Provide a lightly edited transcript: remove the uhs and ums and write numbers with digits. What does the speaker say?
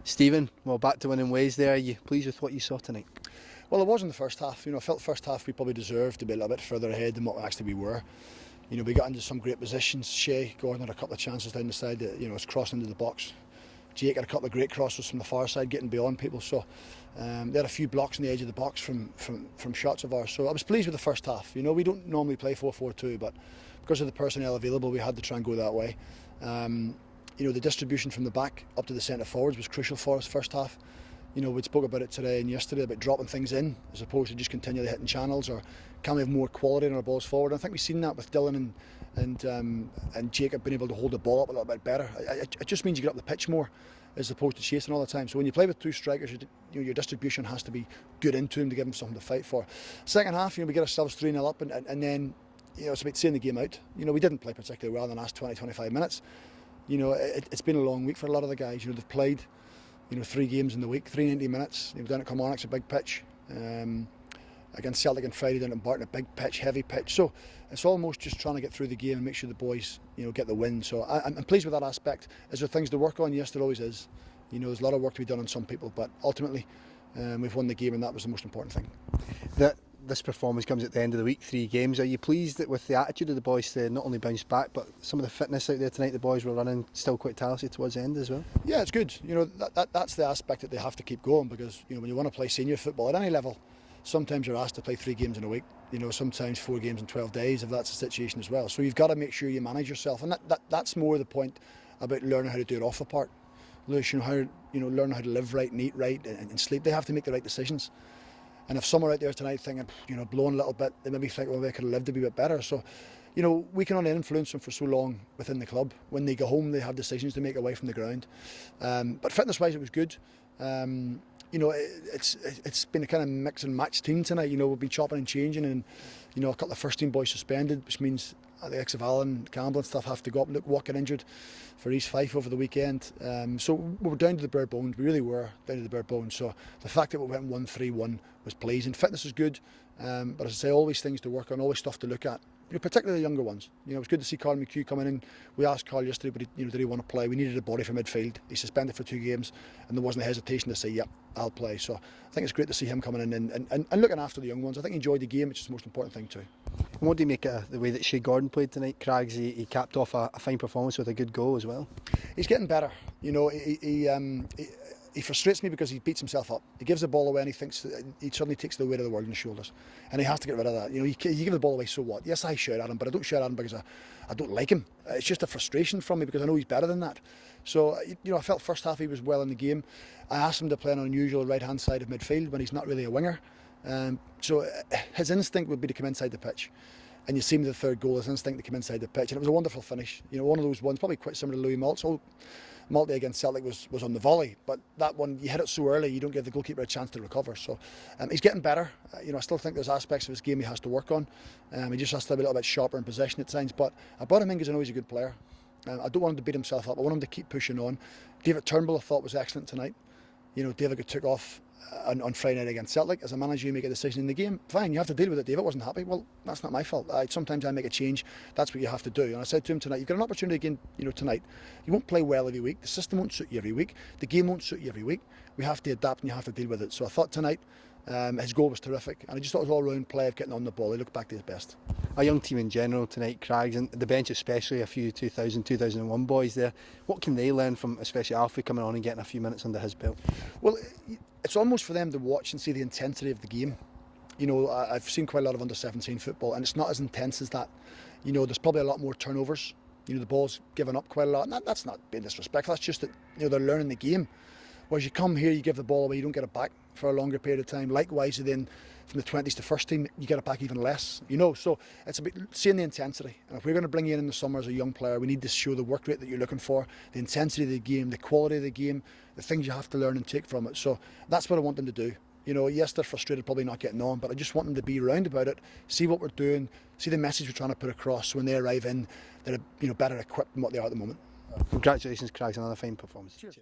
Stephen, well, back to winning ways there. Are you pleased with what you saw tonight? Well, it was in the first half. I felt the first half we probably deserved to be a little bit further ahead than what actually we were. We got into some great positions. Shea, Gordon had a couple of chances down the side that, was crossing into the box. Jake had a couple of great crosses from the far side, getting beyond people. So they had a few blocks on the edge of the box from shots of ours. So I was pleased with the first half. We don't normally play 4-4-2, but because of the personnel available, we had to try and go that way. The distribution from the back up to the centre forwards was crucial for us first half. We spoke about it today and yesterday about dropping things in as opposed to just continually hitting channels, or can we have more quality in our balls forward. I think we've seen that with Dylan and Jacob being able to hold the ball up a little bit better. It just means you get up the pitch more as opposed to chasing all the time. So when you play with two strikers, your distribution has to be good into him to give him something to fight for. Second half, we get ourselves 3-0 up and then it's about seeing the game out. We didn't play particularly well in the last 20-25 minutes. It's been a long week for a lot of the guys. They've played 3 games in the week, 390 minutes. Down at Kilmarnock's a big pitch. Against Celtic on Friday down at Barton, a big pitch, heavy pitch. So it's almost just trying to get through the game and make sure the boys, get the win. So I'm pleased with that aspect. Is there things to work on? Yes, there always is. There's a lot of work to be done on some people, but ultimately we've won the game, and that was the most important thing. This performance comes at the end of the week, 3 games. Are you pleased with the attitude of the boys to not only bounce back, but some of the fitness out there tonight? The boys were running still quite tirelessly towards the end as well. Yeah, it's good. That's the aspect that they have to keep going, because when you want to play senior football at any level, sometimes you're asked to play 3 games in a week. Sometimes 4 games in 12 days if that's the situation as well. So you've got to make sure you manage yourself, and that's more the point about learning how to do it off the park. Learning how to live right and eat right and sleep. They have to make the right decisions. And if some are out there tonight thinking, blowing a little bit, they maybe think, well, they could have lived a wee bit better. So, we can only influence them for so long within the club. When they go home, they have decisions to make away from the ground. But fitness-wise, it was good. It's been a kind of mix and match team tonight. We've been chopping and changing, and a couple of first-team boys suspended, which means the likes of Alan Campbell and stuff have to go up. Luke Walker injured for East Fife over the weekend. So we were down to the bare bones. We really were down to the bare bones. So the fact that we went 1-3-1 was pleasing. Fitness is good, but as I say, always things to work on, always stuff to look at. Particularly the younger ones. It was good to see Carl McHugh coming in. We asked Carl yesterday, but did he want to play? We needed a body for midfield. He's suspended for 2 games, and there wasn't a hesitation to say, "Yep, I'll play." So I think it's great to see him coming in and looking after the young ones. I think he enjoyed the game, which is the most important thing too. And what do you make of the way that Shea Gordon played tonight? Craigs, he capped off a fine performance with a good goal as well. He's getting better. He frustrates me because he beats himself up. He gives the ball away and he thinks that he suddenly takes the weight of the world on his shoulders, and he has to get rid of that. You give the ball away, so what? Yes, I shout at him, but I don't shout at him because I don't like him. It's just a frustration from me because I know he's better than that. So I felt first half he was well in the game. I asked him to play on an unusual right hand side of midfield when he's not really a winger. So his instinct would be to come inside the pitch. And you see him the third goal, his instinct to come inside the pitch, and it was a wonderful finish. One of those ones, probably quite similar to Louis Malt's. Malty against Celtic was on the volley, but that one, you hit it so early, you don't give the goalkeeper a chance to recover. So he's getting better. I still think there's aspects of his game he has to work on. He just has to be a little bit sharper in possession at times. But I brought him in because I know he's a good player. I don't want him to beat himself up. I want him to keep pushing on. David Turnbull, I thought, was excellent tonight. David got took off on Friday night against Celtic. As a manager, you make a decision in the game. Fine, you have to deal with it. David wasn't happy. Well, that's not my fault. Sometimes I make a change. That's what you have to do. And I said to him tonight, you've got an opportunity again. Tonight, you won't play well every week. The system won't suit you every week. The game won't suit you every week. We have to adapt and you have to deal with it. So I thought tonight, his goal was terrific, and I just thought it was all round play of getting on the ball. He looked back to his best. A young team in general tonight, Craigs, and the bench especially, a few 2000, 2001 boys there. What can they learn from, especially Alfie coming on and getting a few minutes under his belt? Well, it's almost for them to watch and see the intensity of the game. I've seen quite a lot of under-17 football, and it's not as intense as that. There's probably a lot more turnovers. The ball's given up quite a lot, and that's not being disrespectful. That's just that they're learning the game. Whereas you come here, you give the ball away, you don't get it back for a longer period of time. Likewise, then from the 20s to first team, you get it back even less. So it's about seeing the intensity. And if we're going to bring you in the summer as a young player, we need to show the work rate that you're looking for, the intensity of the game, the quality of the game, the things you have to learn and take from it. So that's what I want them to do. Yes, they're frustrated, probably not getting on, but I just want them to be around about it, see what we're doing, see the message we're trying to put across. So when they arrive in, they're better equipped than what they are at the moment. Congratulations, Craigs, on another fine performance. Cheers.